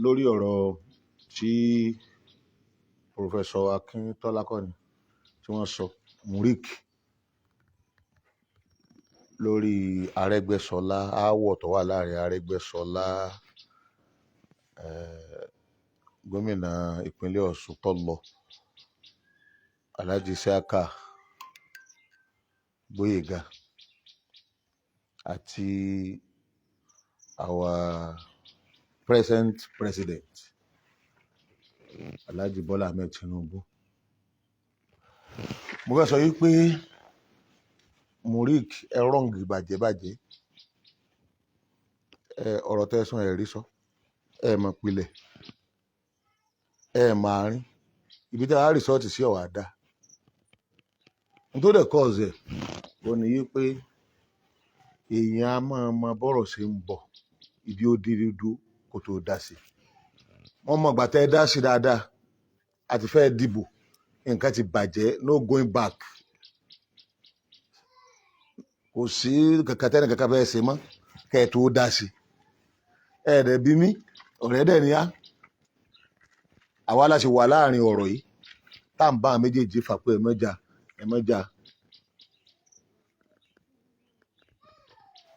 lórí ọ̀rọ̀ tí Professor Akíntọ́lá kọ́ni tí wọ́n sọ Muric lórí Aregbesola, aáwọ̀ tó wà láàrin Aregbesola gómìnà ìpínlẹ̀ Ọ̀ṣun tó lọ Alhaji Isiaka Gboyega àti our present president Alhaji Bola Ahmed Tinubu. Mo fẹ́ sọ yìí pé Muric ẹ rọ́ǹgì bàjẹ́bàjẹ́, ọ̀rọ̀ tẹ́sán ẹ̀ rí sọ, ẹ mọ̀ pilẹ̀, ẹ máa rín ibi tí a rìsọ́ọ̀tì sí ọ̀wà dá. Nítorí ẹ̀kọ́ ọ̀sẹ̀ ò ní yí pé èèyàn á máa mọ bọ́rọ̀ ṣe ń bọ̀ ibi ó dírí dú kó tó dá sí. Wọ́n mọ̀ gbà tẹ́ ẹ dá sí dáadáa àti fẹ́ dìbò, nǹkan ti bàjẹ́, no going back. Kò sí kankan tẹ́nì kankan fẹ́ ṣe mọ́ kẹ́ ẹ tó dá sí. Ẹ̀ẹ́dẹ̀ bí mi ọ̀rẹ́ dẹ̀ ni á. Àwa la ṣe wà láàrin ọ̀rọ̀ yìí tá à ń bá àwọn méjèèjì fà pé ẹ mọ́jà.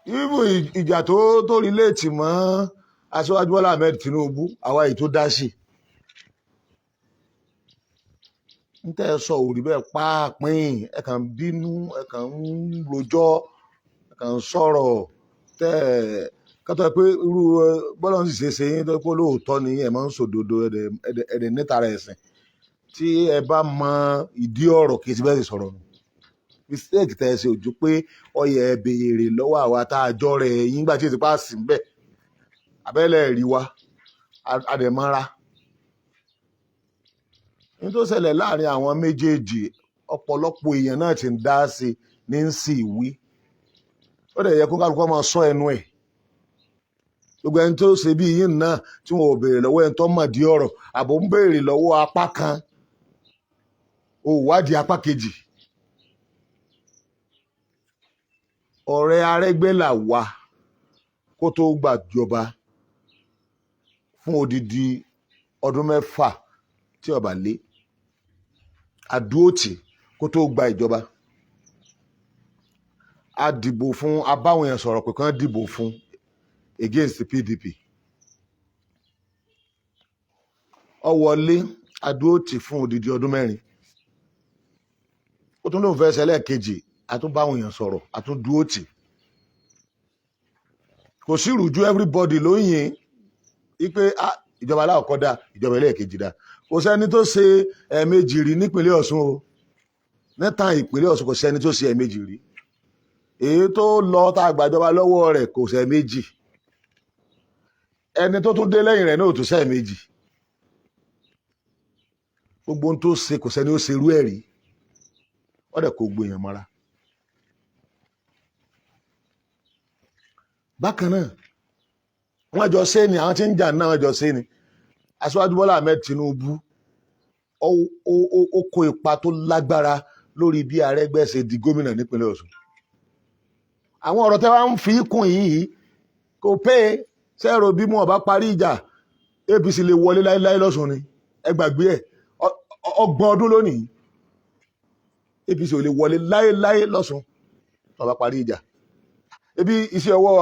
Irú ìjà tó relate mọ́ Aṣíwájú Bọ́lá Ahmed Tinubu àwa yìí tó dá sí. Ń tẹ́ ẹ sọ òrí bẹ́ẹ̀ páàpín, ẹ kàn ń bínú, ẹ kàn ń rojọ́, ẹ kàn ń sọ̀rọ̀ tẹ́ ẹ kátó pé irú bọ́lá ń sì ṣe yín tó pé lóòótọ́ ni ẹ máa ń sòdodo ẹ̀dẹ̀ nítara ẹ̀sìn tí ẹ bá mọ ìdí ọ̀rọ̀ kì í ti bẹ́ẹ̀ sì sọ̀rọ̀ nù. Mistake tẹ́ ẹ ṣe ojú pé ọyẹ ẹ béèrè lọ́wọ́ àwa tá a jọ rẹ̀ yín gbà tí èsì pa sí bẹ́ẹ̀ abẹ́lẹ̀ rí wa adẹ̀mọ́ra. Ní tó ṣẹlẹ̀ láàrin àwọn méjèèjì ọ̀pọ̀lọpọ̀ èèyàn náà ti ń dá sí ní ń sì wí. Ó dẹ̀ yẹ kó kálukú máa sọ ẹnu ẹ̀. Gbogbo ẹni tó ṣe bí yín náà tí wọn ò béèrè lọ́wọ́ ẹni tó mọ̀ dí ọ̀rọ̀ àbò ń béèrè lọ́wọ́ apá kan ò wádìí apá kejì. Ọ̀rẹ́ Arẹ́gbẹ́là wà kó tó gbàjọba fún odidi ọdún 6 tí ó bá lé àdúrótì kó tó gba ìjọba. A dìbò fún, abáwọn èèyàn sọ̀rọ̀ pé kán dìbò fún against the PDP. Ó wọlé àdúrótì fún odidi ọdún 4. Ó tún lóun fẹ́ ṣẹlẹ̀ kejì, àtúnbáwọn èèyàn sọ̀rọ̀ àtúndúrótì. Kò sí ìrújú, everybody ló yìn wípé ìjọba aláwọ̀kọ́ dá, ìjọba ẹlẹ́ẹ̀kejì dá. Kò sẹ́ni tó ṣe ẹ̀ẹ̀mejì rí nípínlẹ̀ Ọ̀ṣun o. Nẹ́tàn ìpínlẹ̀ Ọ̀ṣun kò sẹ́ni tó ṣe ẹ̀ẹ̀mejì rí. Èyí tó lọ tá a gbàjọba lọ́wọ́ rẹ̀ kò ṣe ẹ̀ẹ̀mejì. Ẹni tó tún dé lẹ́yìn rẹ̀ náà ò tún ṣe ẹ̀ẹ̀mejì. Gbogbo ohun tó ṣe kò sẹ́ni ó ṣerú ẹ̀ rí. Wọ́n dẹ̀ kó gbìyànjú mọ́ra. Bákan náà wọ́n jọ ṣe ni, àwọn tí ń jà náà wọ́n jọ ṣe ni. Aṣíwájú Bọ́lá Ahmed Tinubu ó kó ipa tó lágbára lórí bí Arẹ́gbẹ́ ṣe di gómìnà nípínlẹ̀ Ọ̀ṣun. Àwọn ọ̀rọ̀ tẹ́ wá ń fi kún yìí kò pé sẹ́rò bí mo bá parí ìjà APC lè wọlé láéláé lọ́ṣun ni. Ẹ gbàgbé ẹ̀, 30 ọdún lónìí APC ò lè wọlé láéláé lọ́ṣun tó bá parí ìjà. Ebi iṣẹ́ ọwọ́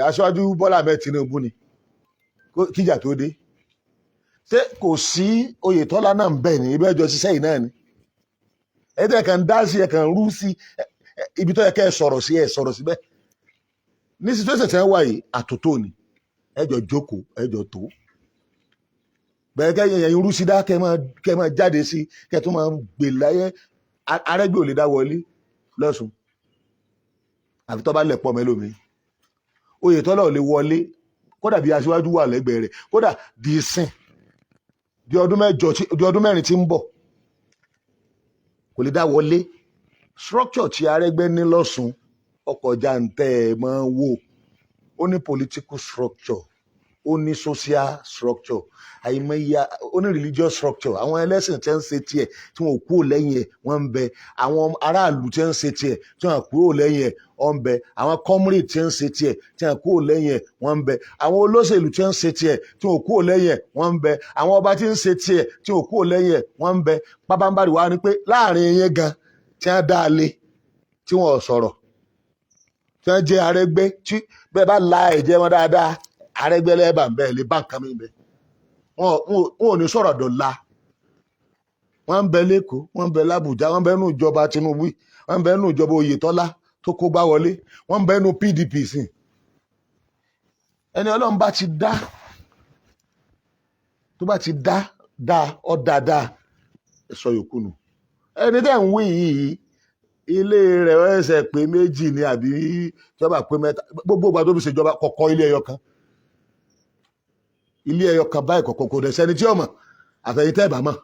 Aṣíwájú Bọ́lá Ahmed Tinubu ni kíjà tó dé. Ṣé kò sí Oyètọ́lá náà ń bẹ̀ ní ibẹ̀ ẹjọ́ ṣiṣẹ́ yìí náà ni. Ẹ̀dẹ̀ kan dá sí, ẹ̀ kan rú sí ibi tó yẹ kẹ́ ẹ sọ̀rọ̀ sí, ẹ̀ sọ̀rọ̀ síbẹ̀. Ní situation tí wọ́n wà yìí àtòtò ni ẹjọ́ jókòó ẹjọ́ tó. Bẹ́ẹ̀ kẹ́ yẹn rú sí dá kẹ́ máa jáde sí kẹ́ tó máa gbè láyé. Arẹ́gbẹ́ ò lè dá wọlé lọ́ṣun àfi tó bá lẹ̀ pọ̀ mẹ́lòmí. Oyètọ́lá ò lè wọlé kódà bí Aṣíwájú wà lẹ́gbẹ̀ẹ́ rẹ̀, kódà di ìsìn di ọdún 4 tí ń bọ̀ kò lè dá wọlé. Structure tí Arẹ́gbẹ́ ní lọ́ṣun ọkọ̀ jàǹtẹ̀ máa ń wò. Ó ní political structure ó ní social structure, àìmọye ó ní religious structure. Àwọn ẹlẹ́sìn tí ń ṣe tiẹ̀ tí wọn ò kúrò lẹ́yìn ẹ̀ wọ́n ń bẹ. Àwọn aráàlú tí ń ṣe tiẹ̀ tí wọn kúrò lẹ́yìn ẹ̀ wọ́n ń bẹ. Àwọn comrade tí ń ṣe tiẹ̀ tí wọn kúrò lẹ́yìn ẹ̀ wọ́n ń bẹ. Àwọn olóṣèlú tí ń ṣe tiẹ̀ tí wọn kúrò lẹ́yìn ẹ̀ wọ́n ń bẹ. Àwọn ọba tí ń ṣe tiẹ̀ tí wọn kúrò lẹ́yìn ẹ̀ wọ́n ń bẹ. Pábánbárì wa ni pé láàrin yẹn gan tí wọ́n dá a lé tí wọ́n sọ̀rọ̀ tí wọ́n jẹ́ Arẹ́gbẹ́ tí bẹ́ẹ̀ bá la ẹ̀jẹ̀ wọn dáadáa Arẹ́gbẹ́ lẹ́ẹ̀bà ń bẹ́ẹ̀ lè bá nǹkan mi bẹ́ẹ̀ wọn ò ní sọ̀rọ̀ dọ̀la. Wọ́n ń bẹ lẹ́kọ̀ọ́ wọ́n ń bẹ l'Ábùjá wọ́n ń bẹ nínú ìjọba Tinubu wọ́n ń bẹ nínú ìjọba Oyètọ́lá tó kó gbá wọlé wọ́n ń bẹ nínú PDP sí. Ẹni Ọlọ́run bá ti dá tó bá ti dá ọ dáadáa ẹ̀sọ́ yòókù nù. Ẹni tẹ́ ń wí yìí ilé rẹ̀ ẹsẹ̀ pé méjì ni àbí ìjọba pé mẹ́ta gbogbo ìgbà tó fi ṣèjọba kọ̀kọ́ ilé ẹyọ kan báyìí kọ̀kọ́ kò dẹ̀ sẹ́ni tí ó mọ̀ àfẹ̀yìntẹ́ ìbá mọ̀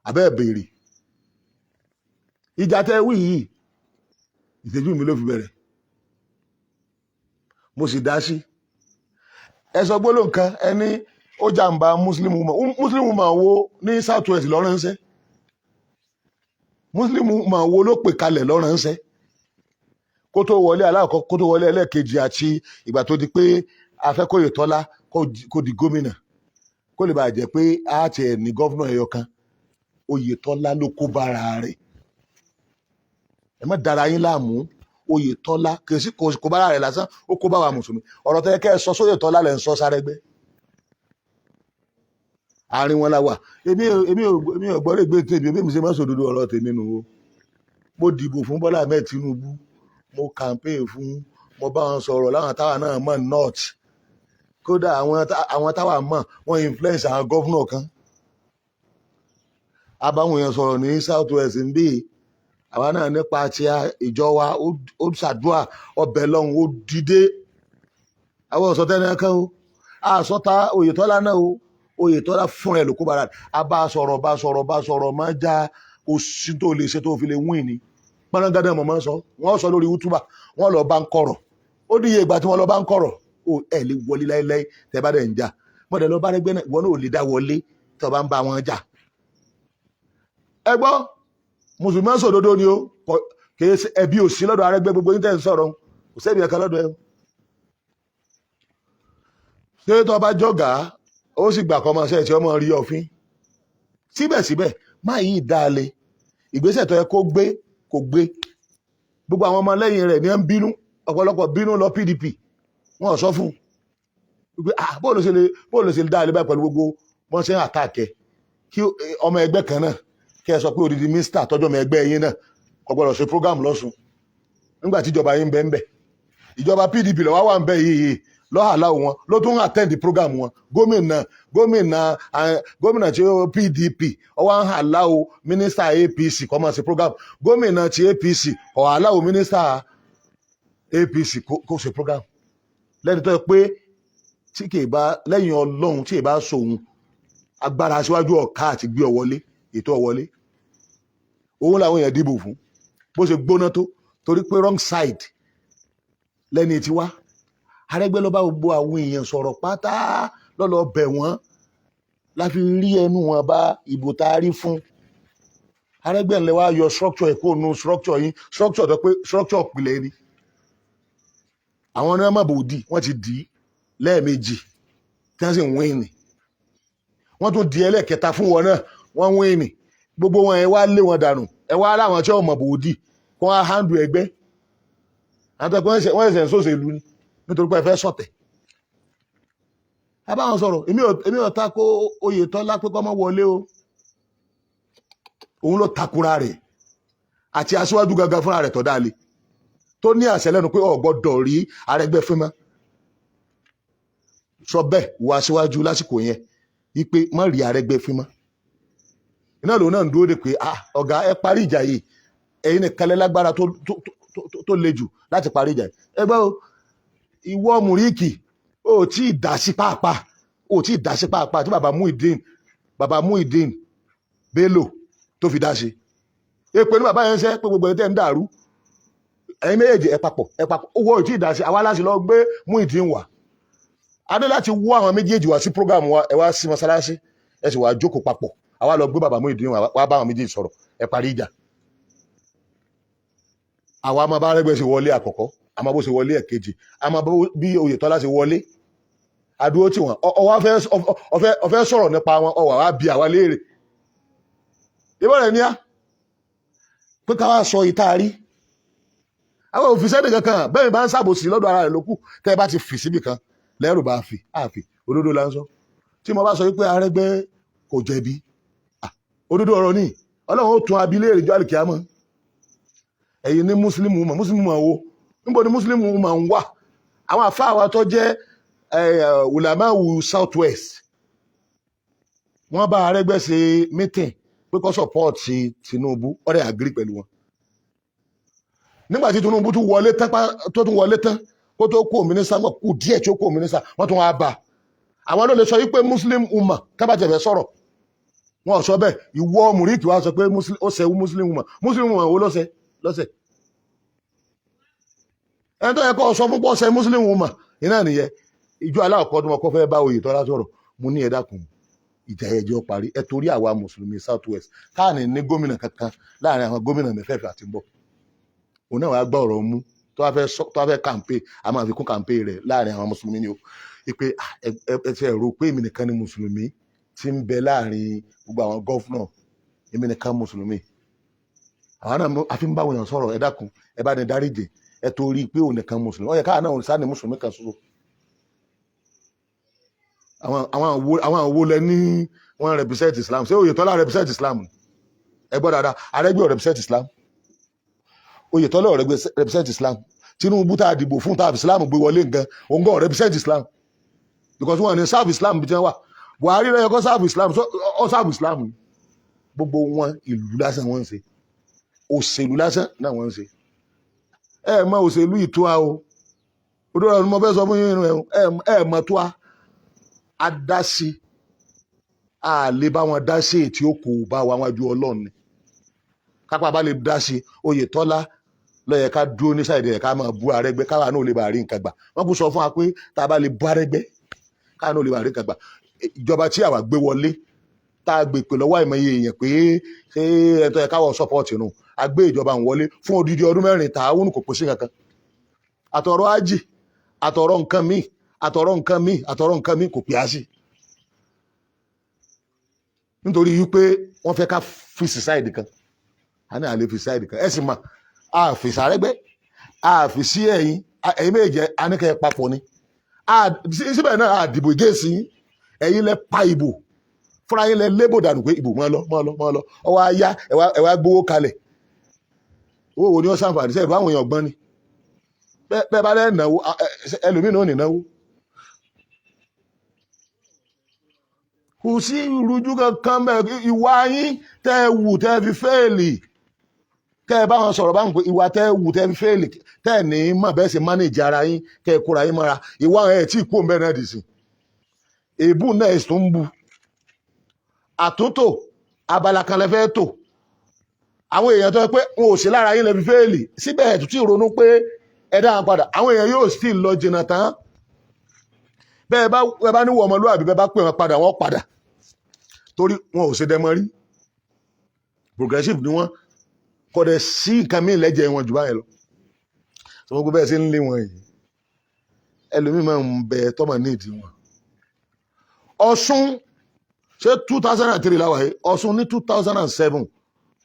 abẹ́ béèrè. Ìjà tẹ́ wí yìí ìṣẹ́jú mi ló fi bẹ̀rẹ̀ mo sì dá sí. Ẹ sọ gbólóhùn kan ẹni ó jàǹbá Muslim woman wo ní South West lọ́ránṣẹ́ Muslim woman wo ló pè kalẹ̀ lọ́ránṣẹ́ kó tó wọlé aláàkọ́ kó tó wọlé ẹlẹ́ẹ̀kejì àti ìgbà tó di pé Oyètọ́lá kó di gómìnà kó lè bàa jẹ́ pé a ti ẹ̀ ní gọ́fúnà ẹyọ kan Oyètọ́lá ló kó bára rẹ̀. Ẹ má dára yín láàmú. Oyètọ́lá kò bára rẹ̀ lásán ó kó bá wa mùsùlùmí. Ọ̀rọ̀ tẹ́ kẹ́ ẹ sọ sóyètọ́lá lẹ́ ń sọ s'Árẹ́gbẹ́. Àárín wọn la wà. Èmi ò gbọ́dọ̀ gbé tèmi bí mi ṣe máa sòdodo ọ̀rọ̀ tèmi nù o. Mo dìbò fún Bọ́lá Ahmed Tinubu mo campaign fún mo bá wọn sọ̀rọ̀ láwọn táwa náà mọ̀ north kódà àwọn táwa mọ̀ wọ́n influence àwọn gọ́fúnà kan. Abáwọn èèyàn sọ̀rọ̀ ní South West ń bí àwa náà nípa ti ìjọ wa ó ṣàdúrà ọbẹ̀ lọ́hùn ó dìde àwọn ọ̀sọ̀tẹ́ni kan o àsọta Oyètọ́lá náà o Oyètọ́lá fún ẹ̀ ló kó bára rẹ̀ a bá sọ̀rọ̀ máa já kò sí tó lè ṣe tó fi lè win ni pọ́nrán mọ̀ máa ń sọ wọ́n sọ lórí YouTube wọ́n lọ bá ń kọ̀rọ̀ ó díye ìgbà tí wọ́n lọ bá ń kọ̀rọ̀ ó ẹ̀ lè wọlé láéláé tẹ́ bá dẹ̀ ń jà mọ̀dẹ̀ lọ bá Arẹ́gbẹ́ náà ìwọ náà ò lè dá wọlé tẹ́ bá ń bá wọn jà. Ẹ gbọ́ mùsùlùmí sòdodo ni ó kìí ẹbí òsì lọ́dọ̀ Arẹ́gbẹ́ gbogbo yín tẹ́ ń sọ̀rọ̀ kò sẹ́bi ẹ̀ka lọ́dọ̀ ẹ̀. Ṣé tó bá jọ̀gá ó sì gbà kọ́ máa ṣe ẹ̀tí ọmọ rí ọ̀fin síbẹ̀síbẹ̀ má yí dáalé ìgbésẹ̀ tó yẹ kó gbé kò gbé. Gbogbo àwọn ọmọ lẹ́yìn rẹ̀ ní ń bínú ọ̀pọ̀lọpọ̀ bínú lọ PDP wọ́n sọ fún un pé bóòlù ṣe lè dáalé báyìí pẹ̀lú gbogbo wọ́n ṣe ń àtàkẹ́ kí ọmọ ẹgbẹ́ kan náà kí ẹ sọ pé odidi mínísítà tọ́jú ọmọ ẹgbẹ́ yín náà kò gbọ́dọ̀ ṣe program lọ́sùn nígbà tí ìjọba yín bẹ́ ń bẹ̀ ìjọba PDP lọ́wọ́ wà ń bẹ̀ yìí lọ́hàlá wọn ló tún attend program wọn gómìnà tí ó PDP ọwọ́ ń hàlá o mínísítà APC kó máa ṣe program gómìnà tí APC ọ̀hàlá o mínísítà APC kó ṣe program lẹ́ni tó yẹ pé tí kì í bá lẹ́yìn Ọlọ́run tí kì í bá sòun agbára aṣíwájú ọ̀ká àti gbé ọ wọlé ètò ọ̀wọlé òun làwọn èèyàn dìbò fún bó ṣe gbóná tó torí pé wrong side lẹ́ni tí wá Arẹ́gbẹ́ ló bá gbogbo àwọn èèyàn sọ̀rọ̀ pátá lọ́lọ́ bẹ̀ wọ́n láfi rí ẹnu wọn bá ìbò tá a rí fún Arẹ́gbẹ́ ńlẹ̀ wá yọ structure ẹ̀kọ́ nu structure yín structure tó pé structure pìlẹ̀ ni àwọn ní wọ́n má bòdì wọ́n ti dì í lẹ́ẹ̀mejì tí wọ́n sì ń wíìnì wọ́n tún di ẹlẹ́ẹ̀kẹta fún wọn náà wọ́n wíìnì gbogbo wọn ẹ wá lé wọn dànù ẹ wá láwọn tí wọ́n mọ̀ bòdì kí wọ́n á handle ẹgbẹ́ àtọ́kọ́ wọ́n ẹ̀sẹ̀ ń sòṣèlú ni nítorí pé ẹ fẹ́ sọ̀tẹ̀ ẹ bá wọn sọ̀rọ̀ èmi ò ta ko Oyètọ́lá pé kọ́ mọ́ wọlé o òun ló takura rẹ̀ àti aṣíwájú gangan fúnra rẹ̀ tọ́ dáa lé tó ní àṣẹ lẹ́nu pé ò gbọ́dọ̀ rí Arẹ́gbẹ́ fín mọ́ sọ bẹ́ẹ̀ wọ aṣíwájú lásìkò yẹn wípé má rí Arẹ́gbẹ́ fín mọ́ iná lòun náà ń dúró de pé ọ̀gá ẹ parí ìjà yìí ẹ̀yin nìkan lẹ lágbára tó le jù láti parí ìjà yìí ẹgbẹ́ o ìwọ Muric ò tí ì dá sí pàápàá tí bàbá Muideen Bello tó fi dá sí èpè ní bàbá yẹn ń sẹ́ pé gbogbo ẹ̀ tẹ́ ń dàrú ẹ̀yin méjèèjì ẹ papọ̀ owó ò tí ì dá sí àwa láti lọ gbé Muideen wá a ní láti wọ́ àwọn méjèèjì wá sí program wa, ẹ wá sí mọ́sálásí ẹ sì wá jókòó papọ̀, àwa lọ gbé bàbá Muyideen wá bá àwọn méjèèjì sọ̀rọ̀, ẹ parí ìjà. àwa máa bá Arẹ́gbẹ́ ṣe wọlé àkọ́kọ́, a máa bó ṣe wọlé ẹ̀kejì, a máa bí Oyètọ́lá ṣe wọlé, adúró tí wọn ọfẹ́ sọ̀rọ̀ nípa wọn, ọwà wá bí àwa léèrè ìbọn rẹ̀ ní á pé ká wá sọ ìta rí. àwọn òfìsẹ́ nìkan kan bẹ́ẹ̀ bá ń ṣàbòsí lọ́dọ̀ ara rẹ̀ lókù, tẹ́ ẹ bá ti fì síbì kan lẹ́rù bá fi àfi òdodo là ń sọ. tí mo bá sọ wípé Arẹ́gbẹ́ kò jẹ̀bi, òdodo ọ̀rọ̀ ni Ọlọ́run ó tún abilé ìrìnjọ́ àlìkíyàmọ́. ẹ̀yin ní Muslim woman wo níbo ni Muslim woman ń wà? àwọn àfáà wa tó jẹ́ ulamawu South West wọ́n bá Arẹ́gbẹ́ ṣe meeting pé kó support Tinubu, ọ̀rẹ́ agree pẹ̀lú wọn. nígbà tí Tinubu tún wọlé tán kó tó kó mínísítà mọ̀ kú díẹ̀ tí ó kó mínísítà wọ́n tún wá bá àwọn ló lè sọ wípé Muslim woman kábàjẹ̀fẹ̀ sọ̀rọ̀, wọn ò sọ bẹ́ẹ̀. ìwọ Muric wá sọ pé ó ṣe Muslim woman wo lọ́sẹ̀ ẹni tó yẹ kó sọ fún pọ́sẹ̀ Muslim woman iná nìyẹn. ìjọ aláàkọ́ tí wọn kọ́ fẹ́ bá Oyètọ́lá sọ̀rọ̀, mo ní ẹ dákun ìjà ẹjọ́ parí, ẹ torí àwa mùsùlùmí South West káàní ní gómìnà kankan láàrin àwọn gómìnà mẹ́fẹ̀ẹ̀fẹ̀ àti bọ̀. òun náà wàá gbọ́ ọ̀rọ̀ mú tó wá fẹ́ kàǹpé, a máa fi kún kàǹpé rẹ̀ láàrin àwọn mùsùlùmí ni ó pé ẹ ti rò pé èmi nìkan ni mùsùlùmí tí ń bẹ láàrin gbogbo àwọn gọ́fúnà, èmi nìkan mùsùlùmí. àwọn náà àfi ń báwọn èèyàn sọ̀rọ̀, ẹ dákun ẹ bá ní dáríjì, ẹ torí pé òun nìkan mùsùlùmí, ó yẹ káà náà sáà ní mùsùlùmí kan ṣoṣo. àwọn àwo lẹ ní wọ́n represent Islam, ṣé Oyètọ́lá represent Islam? ẹ gbọ́ dáadáa, Arẹ́gbẹ́ represent Islam, Oyètọ́lá represent Islam, Tinubu tá a dìbò fún tá a fi Islam gbé wọlé nǹkan òun gan represent Islam, because wọn ní serve Islam bí tí wọ́n wà. Buhari rẹ̀ kọ́ serve Islam, ó serve Islam. gbogbo wọn ìlú lásán wọ́n ń ṣe, òṣèlú lásán náà wọ́n ń ṣe. ẹ mọ òṣèlú ìtura o, òdòdó ni mo fẹ́ sọ fún yín ẹ mọ tó a adásí, a lè bá wọn dá sí ètí ó kò bá wa wájú Ọlọ́run ni. kápá bá lè dá sí Oyètọ́lá ló yẹ ká dúró ní sáìdì rẹ̀ ká máa bú Arẹ́gbẹ́ káwa náà lè bá rí nǹkan gbà. wọ́n kú sọ fún wa pé tá a bá lè bú Arẹ́gbẹ́ káwa náà lè bá rí nǹkan gbà. ìjọba tí àwa gbé wọlé tá a gbé pè lọ́wọ́ àìmọye èèyàn pé ṣé ẹ̀tọ́ yẹ káwọ̀ sọ́pọ̀tì nù, a gbé ìjọba ń wọlé fún odidi ọdún mẹ́rin tààwọn kò pèsè kankan. àtọ̀rọ̀ ájì àtọ̀rọ̀ nǹkan míì kò pè á sí. nítorí wípé wọ́n fẹ́ ká fi ṣáìdì kan, a ní àlè fi ṣáìdì kan. ẹ sì mà á fi Arẹ́gbẹ́ á fi sí ẹ̀yìn méje aníkẹ́ papọ̀ ni. síbẹ̀ náà àdìbò ìgéèsì ẹ̀yin lẹ pa ìbò fúnra yín lẹ lébò dànù pé ìbò mọ́ lọ ọwọ́ ayá ẹ̀wà gbowó kalẹ̀. owó wo ni wọ́n ṣàǹfààní sẹ́yìn báwọn èèyàn gbọ́n ni bẹ́ẹ̀ bá lẹ́ náwó ẹlòmíràn ò ní náwó. kò sí ìrújú kankan bẹ́ẹ̀. ìwà yín tẹ́ ẹ wù tẹ́ ẹ fi fẹ́ẹ̀lì, kẹ́ ẹ bá wọn sọ̀rọ̀ báwọn pé ìwà tẹ́ ẹ wù tẹ́ ẹ fi fẹ́ẹ̀lì, tẹ́ ẹ ní mọ̀ bẹ́ẹ̀ sì mánéjì ara yín, kẹ́ ẹ kóra yín mọ́ra. ìwà ẹ̀ tí kú òǹbẹ́ náà dì sí èébú náà ẹ̀ tó ń bu. àtúntò abala kan lẹ fẹ́ tò, àwọn èèyàn tó yẹ pé wọn ò sí lára yín lẹ fi fẹ́ẹ̀lì, síbẹ̀ ẹ̀ tún tí ronú pé ẹ dá wọn padà. àwọn èèyàn yóò sì lọ jìnnà tán. bẹ́ẹ̀ bá ní wọ ọmọlúwàbí bẹ́ẹ̀ bá pè wọn padà wọ́n padà, torí wọn ò ṣe dẹmọ rí. progressive ni wọn kò dẹ̀ sí nǹkan míì lẹ́jẹ̀ wọn jù báyìí lọ. sọ wọn gbé bẹ́ẹ̀ sí ń lé wọn yìí, ẹlòmíì máa ń bẹ tọ́mọ ní ìdí wọn. Ọ̀ṣun ṣé 2003 láwà yìí, Ọ̀ṣun ní 2007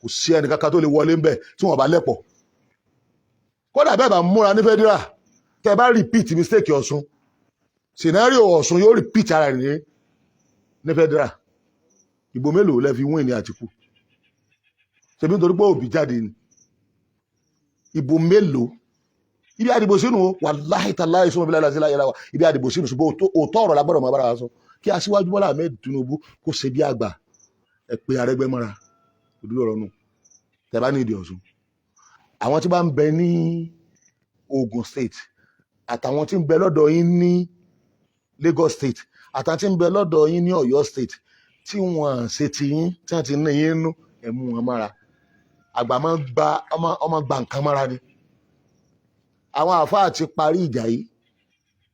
kò sí ẹnì kankan tó lè wọlé ń bẹ̀ tí wọ́n bá lẹ́pọ̀. kódà bẹ́ẹ̀ bá múra ní federal tẹ́ bá repeat mistake Ọ̀ṣun, scenario Ọ̀ṣun yóò repeat ara rẹ̀ ní federal. ìbò mélòó lẹ fi wọ́n ní Àtìkù? ṣebí nítorí pé Òbí jáde ni. ìbò mélòó? ibi àdìbò sínú wàláhì tàláhì sọmọ bílá ìlàsílá ìlàwà, ibi àdìbò sínú ṣùgbọ́n òótọ́ ọ̀rọ̀ lágbọ́dọ̀ máa bára wa sọ. kí Aṣíwájú Bọ́lá Ahmed Tinubu kó ṣe bí àgbà, ẹ pé Arẹ́gbẹ́ mọ́ra òdúró ọ̀rọ̀ nù tẹ́ bá ní ìdí Ọ̀ṣun. àwọn tí bá ń bẹ ní Ogun State àtàwọn tí ń bẹ lọ́dọ̀ yín ní Lagos State àtàwọn tí ń bẹ lọ́dọ̀ yín ní Ọ̀yọ́ State tí wọ́n ṣe ti yín tí wọ́n ti ní yín nú, ẹ mú wọn mọ́ra. àgbà ọmọ gba nǹkan mọ́ra ni. àwọn àfáà ti parí ìjà yìí,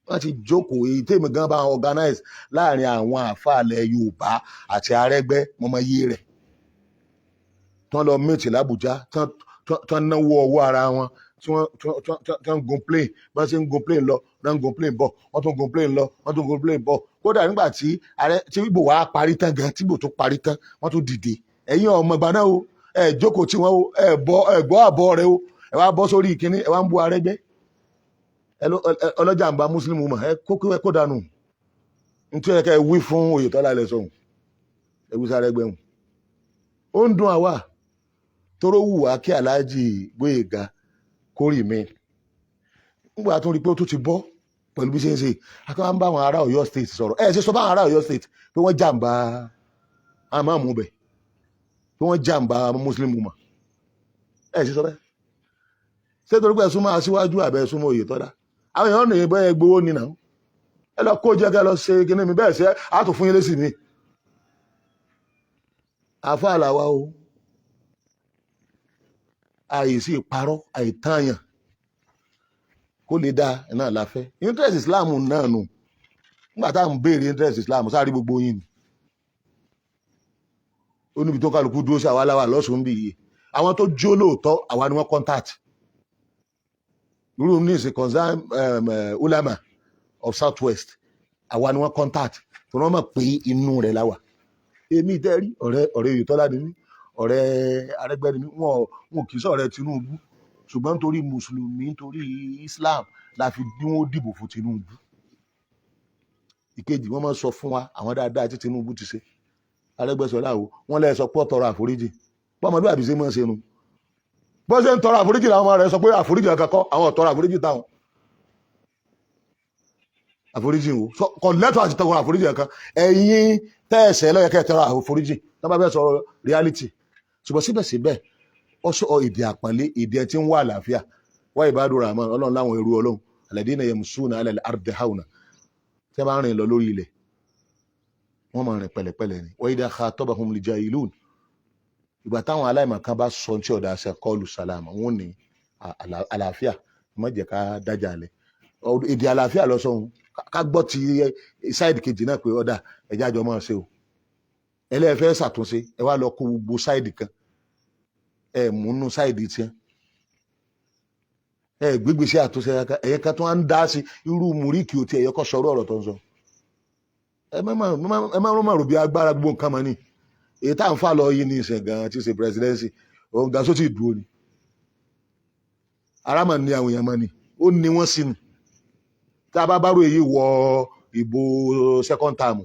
wọ́n ti jókòó èyí tèmi gan bá organize láàrin àwọn àfàlẹ̀ Yorùbá àti Arẹ́gbẹ́ mọ́mọ́yé rẹ̀ tán lọ mẹ́tì l'Àbújá tán náwó ọwọ́ ara wọn tí wọ́n gun plane bá ṣe ń gun plane lọ náà ń gun plane bọ̀ wọ́n tún gun plane lọ wọ́n tún gun plane bọ̀ kódà nígbà tí Ìgbò wa parí tán gan tí Ìgbò tó parí tán wọ́n tún dìde ẹ̀yin ọmọ ìgbà náà o ẹ̀ jókòó tí wọ́n o ẹ̀ gbọ́ àbọ̀ rẹ o ẹ̀ wá bọ́ sórí ìkíní ẹ̀ wá ń bu Arẹ́gbẹ́ ọlọ́jàmbá mùsùlùmí mọ̀ ẹ̀ kó dànù nítorí ẹ̀ka ẹ̀ wí fún Oyètọ́lá ilẹ̀ sọ̀hún ẹ̀ wí sáré gbẹ̀hùn ó ń dùn àwa tóró wù wá kí Aláàjì Gbóyèga kórì mi nígbà tó rí pé ó tún ti bọ́ pẹ̀lú bí ṣe ń ṣe akọ́ ń bá àwọn ará Ọ̀yọ́ state sọ̀rọ̀ ẹ̀ ṣe sọ bá àwọn ará Ọ̀yọ́ state pé wọ́n jàǹbá àmàmù bẹ̀ pé wọ́n jàǹbá mùsùlùmí mọ̀ ẹ̀ ṣe sọ bẹ́ẹ̀ ṣé torí pé ẹ súnmọ́ Aṣíwájú àbẹ́ ẹ súnmọ́ Oyètọ́lá àwọn èèyàn nìyẹn bẹ́ẹ̀ gbowó nínà ẹ lọ kó jẹ́ kẹ́ lọ ṣe kíní mi bẹ́ẹ̀ ṣe á tún fún yín lésì mi àfa àlàwà o àìsí ìparọ́ àìtàyàn kó lè dá iná láfẹ́ interest Islam náà nù nígbà tá à ń béèrè interest Islam sáré gbogbo yín ni ó níbi tó kálukú dúró sí àwa láwà lọ́sùn bí iye àwọn tó jó lóòótọ́ àwa ni wọ́n contact irú ní ìsìn concern ulama of Southwest àwa ni wọ́n contact tó wọ́n mọ̀ pé inú rẹ̀ láwà èmi tẹ́rí ọ̀rẹ́ Oyètọ́lá ni mí ọ̀rẹ́ Arẹ́gbẹ́ ni mí wọn kì í sọ̀rẹ́ Tinubu ṣùgbọ́n nítorí mùsùlùmí nítorí Islam la fi bí wọ́n dìbò fún Tinubu ìkejì wọ́n máa sọ fún wa àwọn dáadáa tí Tinubu ti ṣe Arẹ́gbẹ́sọlá o wọ́n lẹ́ sọ pé ó tọrọ àforíjì pọ́mọdé àbí ṣe máa ṣe nu bó ṣe ń tọrọ àforíjì làwọn ọmọ rẹ̀ sọ pé àforíjì kankan kọ́ àwọn ọ̀tọrọ àforíjì táwọn àforíjì wo kò lẹ́tọ̀ àti tọrọ àforíjì kankan ẹ̀yin tẹ́ẹ̀sẹ̀ lọ́yẹ̀kẹ́ tọrọ àforíjì tó bá fẹ́ sọ reality ṣùgbọ́n síbẹ̀síbẹ̀ ó sọ èdè àpọ́nlé èdè tí ń wà àlàáfíà wá ìbádùn rahman ọlọ́run láwọn ẹrú ọlọ́run alladhina yamshuna ala al-ardi hawna tẹ́ bá ń rìn lọ lórí ilẹ̀ wọ́n máa rìn pẹ̀lẹ́pẹ̀lẹ́ ni wa idha khatabahum al-jahilun ìgbà táwọn aláìmọ̀kan bá sọ tí ọ̀dà ṣe kọlù sàlámà wọn ní àlàáfíà má jẹ́ ká dájà lẹ̀ èdè àlàáfíà lọ sọ́hun ká gbọ́ ti sáìdì kejì náà pé ọ̀dà ẹ̀já jọ máa ṣe o ẹlẹ́ẹ̀fẹ́ ṣàtúnṣe ẹ wá lọ kó gbogbo sáìdì kan ẹ múnú sáìdì tiẹ̀ ẹ gbégbèsè àtúnṣe ẹ̀yẹ kan tó ń dá sí irú Muric ò tí ẹ̀yẹ kọ́ sọ̀rọ̀ ọ̀rọ̀ tó ń sọ ẹ má rò bí agbára gbogbo nǹkan mọ́ ni èyí tá à ń fà lọ yìí ní ìsìn gan tí ṣe presidency òun gan sóti dúró ni arámà ní àwọn èèyàn mọ́ ni ó ní wọ́n sí ni tá a bá bárò èyí wọ ìbò second term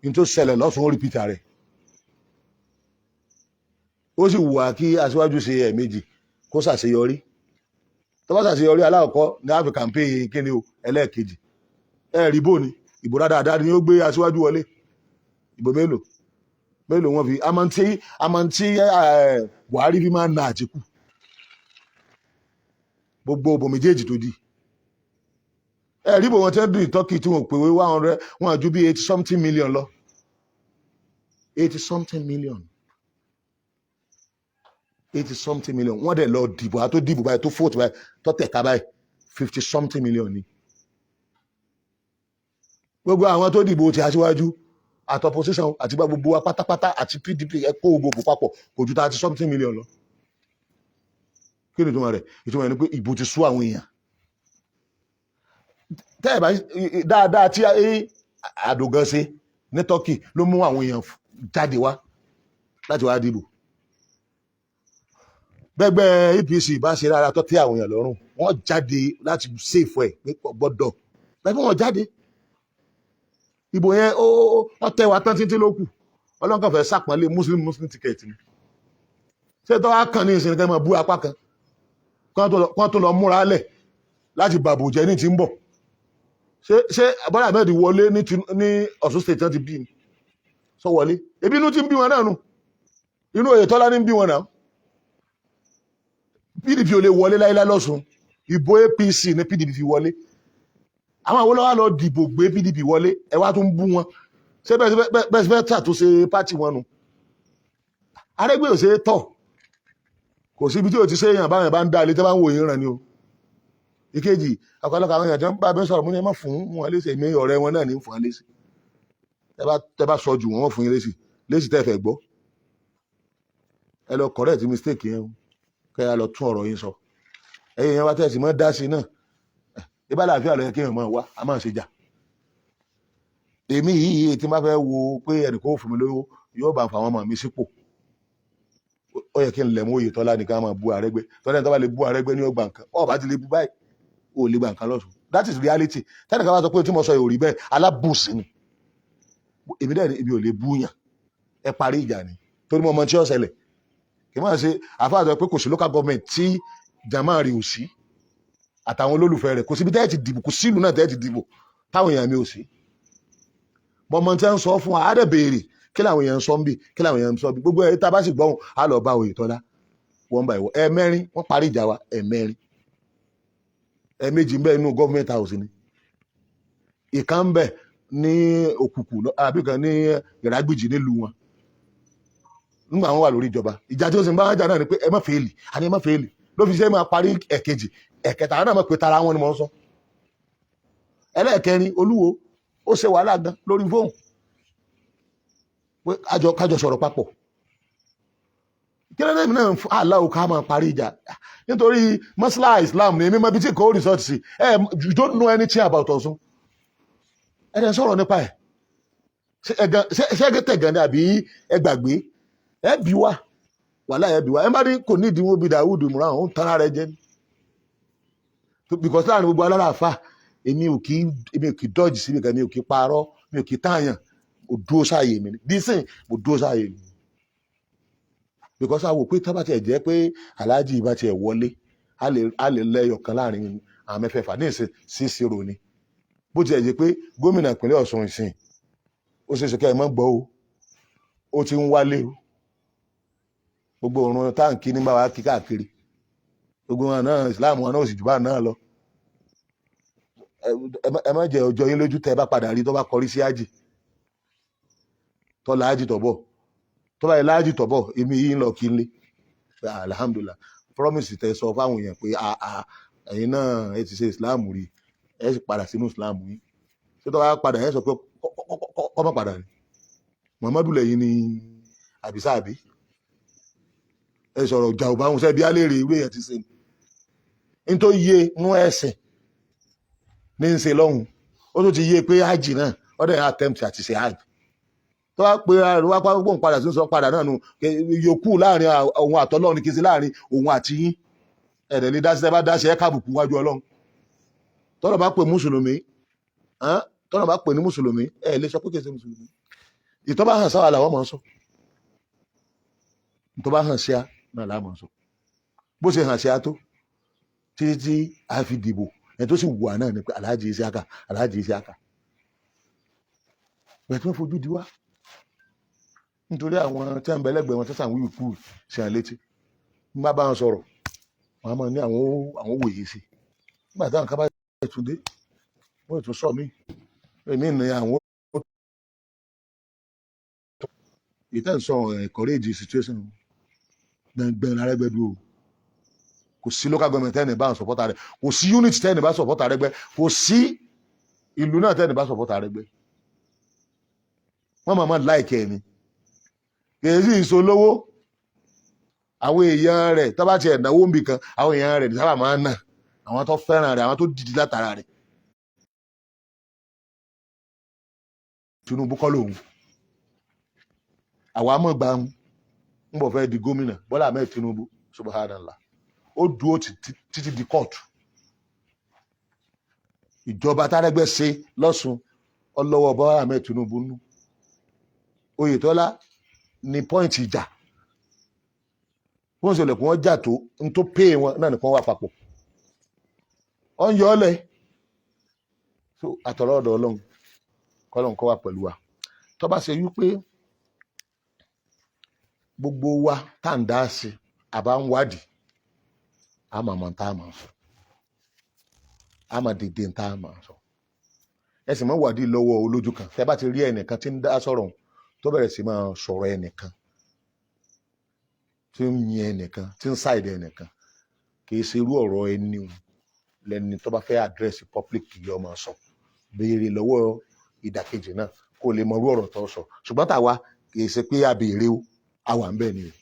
ní tó ṣẹlẹ̀ lọ́sùn ó repeat rẹ̀ ó sì wù wá kí Aṣíwájú ṣe ẹ̀ẹ̀mejì kó ṣàṣeyọrí tó bá ṣàṣeyọrí aláwọ̀kọ́ ní àfi campaign kíni o ẹlẹ́ẹ̀kejì ẹ̀ẹ́rì bò ní ìbò dáadáa ni ó gbé Aṣíwájú wọlé ìbò mélòó wọn fi amantí Buhari fi máa ń na Àtíkù gbogbo òbò méjèèjì tó di ẹ̀rí bò wọn tẹ́ dùn ìtọ́kì tí wọn pè wé 100 wọn àjú bí 80 something million lọ 80 something million 80 something million wọ́n dẹ̀ lọ dìbò àtó dìbò báyìí tó fóòtù báyìí tó tẹ̀ka báyìí 50 something million ni gbogbo àwọn tó dìbò ti Aṣíwájú àti opposition àti gbogbo wa pátápátá àti PDP ẹ̀kọ́ gbogbo papọ̀ kò ju 30 something million lọ kí ni ìtumọ̀ rẹ̀ ìtumọ̀ rẹ̀ ni pé ìbò ti sú àwọn èèyàn tẹ́ẹ̀bá dáadáa tí àdògán ṣe ní Turkey ló mú àwọn èèyàn jáde wá láti wá dìbò gbẹgbẹ́ APC bá ṣe rárá tó tẹ́ àwọn èèyàn lọ́rùn wọ́n jáde láti ṣèfọ́ ẹ̀ pé gbọ́dọ̀ bẹ́ẹ̀ wọ́n jáde ìbò yẹn ó tẹ́ wa tán títí ló kù ọlọ́nkàn fẹ́ sàpọ́nlé muslim ticket ni ṣé tó wá kàn ní ìsinmi kẹ́ mọ̀ bú apá kan kán tó lọ múra lẹ̀ láti bàbò jẹ́ ní ti ń bọ̀ ṣé Bọ́lá Ahmed wọlé ní Ọ̀ṣun state tán ti bí ni sọ wọlé ebi inú ti ń bí wọn náà nù inú Oyètọ́lá ní ń bí wọn náà PDP ò lè wọlé láíláí lọ́sùn ìbò APC ní PDP fi wọlé àwọn àwọn olówó lọ dìbò gbé PDP wọlé ẹ wá tún bú wọn ṣé bẹ́ẹ̀ fẹ́ ṣàtúnṣe pátì wọn nu Arẹ́gbẹ́ ò ṣe tọ̀ kò síbi tí ò ti ṣe èèyàn báyàn bá ń dá ilé tí wọ́n bá ń wò yín ràn ni o ìkejì ọ̀pọ̀lọpọ̀ àwọn èèyàn tó ń bá mi sọ̀rọ̀ mo ní ẹ má fún wọn léṣe mi ọ̀rẹ́ wọn náà ní fún wọn léṣe tẹ bá sọ jù wọn fún yín léṣe tẹ́ fẹ́ gbọ́ ẹ lọ correct mistake yẹn kẹ́ ẹ lọ tún ọ̀rọ̀ yín sọ ẹ̀yin yẹn wá tẹ̀sí mọ́ dá sí náà ibà láàfin àlọ́ yẹ kí èèyàn máa wá a máa ṣe jà èmi yìí tí n bá fẹ́ wo pé ẹnìkan ò fún mi lówó yóò bá àwọn ọmọ mi sípò ó yẹ kí n lẹ̀ mú Oyètọ́lá nìkan máa bú Arẹ́gbẹ́ tọ́lẹ̀ tó bá lè bú Arẹ́gbẹ́ ní ọgbà nǹkan ọ̀ bá ti lè bú báyìí ò lè gbà nǹkan lọ́sùn that is reality tẹ́nìkan bá sọ pé tí mo sọ yóò rí bẹ́ẹ̀ alábùsí ni èmi dẹ̀ ibi ò lè bú yàn ẹ parí ìjà ni torí mo mọ tí ó ṣẹlẹ̀ kì í máa ṣe àfáàjọ pé kò sí local government tí jàmáà rí ò sí àtàwọn olólùfẹ́ rẹ̀ kò síbi tẹ́ẹ̀ ti dìbò kò sílùú náà tẹ́ẹ̀ ti dìbò táwọn èèyàn mi ò sí bọ́mọ tí ń sọ fún wa á dẹ̀ béèrè kí làwọn èèyàn ń sọ ń bì kí làwọn èèyàn ń sọ bí gbogbo ẹ̀ tá a bá sì gbọ́hùn á lọ bá Oyètọ́lá wọ́n bá ìwọ ẹ̀ẹ̀mẹ́rin wọ́n parí ìjà wa ẹ̀ẹ̀mẹ́rin ẹ̀ẹ̀mejì ń bẹ inú government house ni ìkan ń bẹ ní òkùnkùn àbí kan ní ìrágbìjì nílùú wọn nígbà wọn wà lórí ìjọba ìjà tí ó sì ń bá wọn jà náà ni pé ẹ má fèèlì àní ẹ má fèèlì ló fi ṣe máa parí ẹ̀kejì ẹ̀kẹta àwọn náà mọ̀ pé tara wọn ni mo ń sọ ẹlẹ́ẹ̀kẹrin Olúwo ó ṣe wàhálà gan lórí fóònù pé kájọ sọ̀rọ̀ papọ̀ kí ló dé mi náà aláwo ká máa parí ìjà nítorí mọ́sálà Islam ní mímọ́ bí tí kò resort sí you don't know anything about Ọ̀ṣun ẹ̀dẹ̀ sọ̀rọ̀ nípa ẹ̀ ṣé ẹgẹ́tẹ̀ gan ni àbí ẹgbàgbé ẹ bí wá wàhálà ẹ bí wá ẹ bá ní kò ní ìdíwọ́ bí Dàwúdù múra àwọn ń tan ara ẹ jẹ ní because láàrin gbogbo alálàáfà èmi ò kì í dọ́jì síbi kan mi ò kì í parọ́ mi ò kì í tààyàn mo dúró sáàyè mi ni dísìn mo dúró sáàyè mi because a wò pé tábà tiẹ̀ jẹ́ pé aláàjì ìbá tiẹ̀ wọlé a lè lẹ́yọ̀ kan láàrin àwọn mẹ́fẹ̀ẹ̀fà ní ìsìn sí zero ni bó tiẹ̀ jẹ́ pé gómìnà ìpínlẹ̀ Ọ̀ṣun ìsìn ó ṣe é ṣe kẹ́ ẹ mọ́ gbọ́ o ó ti ń wálé o gbogbo òrùn táǹkì ní bá wa kí káàkiri gbogbo wọn náà Islam wọn náà ò sì jù bá náà lọ ẹ má jẹ ọjọ́ yín lójú tẹ́ bá padà rí tó bá kọrí sí ájì tó láàjì tọ̀bọ̀ tó bá yẹ láàjì tọ̀bọ̀ èmi yìí ń lọ kí n lé alhamdulillah promise tẹ́ sọ fáwọn èèyàn pé ẹ̀yin náà ẹ ti ṣe Islam rí ẹ sì padà sínú Islam yìí tó tó bá padà ẹ sọ pé kọ́ mọ́ padà ni Muhammadu lẹ́yìn ni àbísà àbí ẹ sọ̀rọ̀ jà ò bá wọn sẹ́bi alẹ́ rè ìwé yẹn ti ṣe nítorí yé nú ẹ̀sìn ní ń ṣe lọ́hùn ó tó ti yé pé ájì náà ọ̀dẹ̀ attempt àti ṣe ájì tó bá pe àrùn wá pọ́n padà sí sọ padà náà nù yòókù láàrin òun àtọ́lọ́run ní kí n ṣe láàrin òun àti yín ẹ̀rẹ̀ lè dáṣẹ́ bá dáṣẹ́ káàbùkù wájú Ọlọ́run tọ́lọ̀ bá pè mùsùlùmí tọ́lọ̀ bá pè ní mùsùlùmí ẹ̀ lè sọ pé kí n ṣe mùsùlùmí ìtọ́ bá hàn sáwà làwọn máa ń sọ ìtọ́ bá hàn sí a náà làwọn máa ń sọ bó ṣe hàn sí a tó títí tí a fi dìbò ẹ̀ tó sì wà náà ni pé Alhaji Isiaka bẹ̀ẹ̀ tí wọ́n fojú di wá nítorí àwọn tí wọ́n bẹ lẹ́gbẹ̀ẹ́ wọn tẹ́sán wíwì kú sí àwọn létí ń bá wọn sọ̀rọ̀ wọn máa ní àwọn wòye sí nígbà táwọn kábà tún dé wọ́n tún sọ mí èmi ní àwọn ìtẹ́sọ̀ encourage situation gbẹ̀ngbẹ̀n Arẹ́gbẹ́dú o kò sí local government tẹ́ni bá support rẹ̀ kò sí unit tẹ́ni bá support Arẹ́gbẹ́ kò sí ìlú náà tẹ́ni bá support Arẹ́gbẹ́ wọ́n máa láìkẹ́ ni kèésì ìsolówó àwọn èèyàn rẹ̀ tó bá ti ẹ̀dáwó ń bì kan àwọn èèyàn rẹ̀ sábà máa ń nà àwọn tó fẹ́ràn rẹ̀ àwọn tó dìdí látara rẹ̀ Tinubu kọ́ lòun àwa mọ̀ gbà ń bọ̀ fẹ́ di gómìnà Bọ́lá Ahmed Tinubu subhanallah ó dúró títí di kóòtù ìjọba tárẹ́gbẹ́ ṣe lọ́sùn ọlọ́wọ́ Bọ́lá Ahmed Tinubu nú Oyètọ́lá ní pọ́ìntì ìjà wọ́n ṣẹlẹ̀ kí wọ́n jà tó ń tó pé wọn náà nìkan wà papọ̀ ọ ń yọ ọ́ lẹ̀ so àtọ̀rọ̀ ọ̀dọ̀ Ọlọ́run kọ́lọ́run kọ́ wà pẹ̀lú wa tó bá ṣe wípé gbogbo wa tá à ń dá sí àbá ń wádìí a máa mọ̀ tá a máa sọ a máa dìde tá a máa sọ ẹ sì máa wádìí lọ́wọ́ olójú kan tẹ́ bá ti rí ẹnìkan tí ń dá sọ̀rọ̀ tó bẹ̀rẹ̀ sí máa sọ̀rọ̀ ẹnìkan tí ń yin ẹnìkan tí ń ṣàìdẹ ẹnìkan kì í ṣe irú ọ̀rọ̀ ẹni lẹ́ni tó bá fẹ́ àdírẹ́sì public yìí ọmọ sọ béèrè lọ́wọ́ ìdàkejì náà kó lè mọrú ọ̀rọ̀ tó sọ ṣùgbọ́n tàwa kì í ṣe pé a béèrè o àwa ń bẹ̀ ni o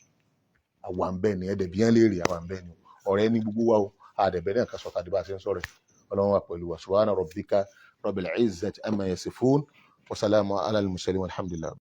àwa ń bẹ̀ ni ẹ̀dẹ̀ bí wọ́n lè rí àwa ń bẹ̀ ni o ọ̀rẹ́ ní gbogbo wa o àdẹ̀bẹ̀ náà kan sọ tàbí bá a ṣe ń sọ̀rọ̀ ọlọ́run wa pẹ̀lú wa subhana rabbika rabbil izzati amma yasifun wa salamun ala al-mursalin walhamdulillah.